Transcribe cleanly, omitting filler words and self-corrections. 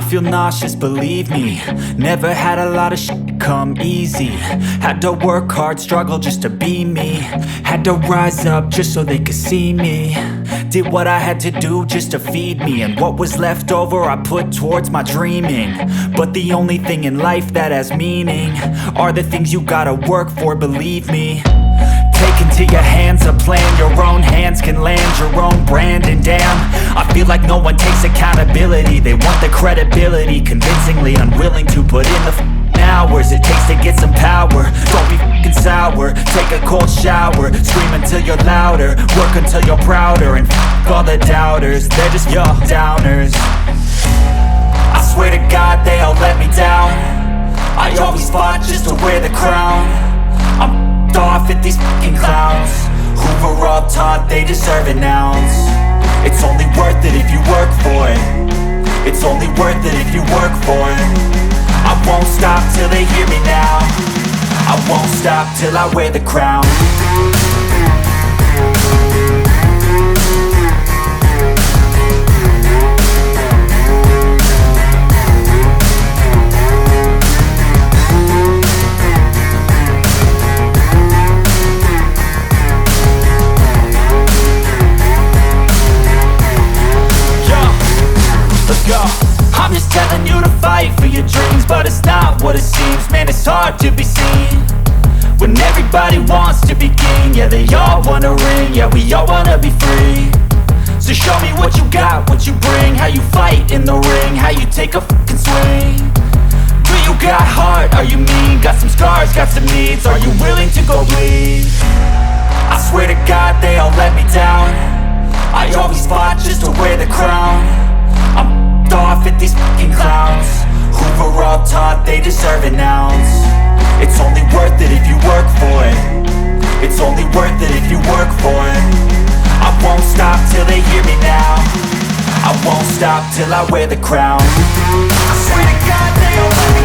I feel nauseous, believe me. Never had a lot of shit come easy. Had to work hard, struggle just to be me. Had to rise up just so they could see me. Did what I had to do just to feed me. And what was left over I put towards my dreaming. But the only thing in life that has meaning are the things you gotta work for, believe me. Take into your hands a plan, your own hands can land your own brand. And damn, I feel like no one takes accountability. They want the credibility, convincingly unwilling to put in the hours it takes to get some power. Don't be f***ing sour, take a cold shower. Scream until you're louder, work until you're prouder. And f*** all the doubters, they're just your downers. I swear to God they all let me down. I always fought just to wear the crown. I'm off at these fucking clowns who were all taught they deserve an ounce. It's only worth it if you work for it. It's only worth it if you work for it. I won't stop till they hear me now. I won't stop till I wear the crown. I'm just telling you to fight for your dreams, but it's not what it seems. Man, it's hard to be seen when everybody wants to be king. Yeah, they all wanna ring, yeah, we all wanna be free. So show me what you got, what you bring, how you fight in the ring, how you take a fucking swing. Do you got heart, are you mean? Got some scars, got some needs, are you willing to go bleed? I swear to God they all let me down. I always fought just to wear the crown. I'm off at these fucking clowns who were all taught they deserve an ounce. It's only worth it if you work for it. It's only worth it if you work for it. I won't stop till they hear me now. I won't stop till I wear the crown. I swear to God they all let me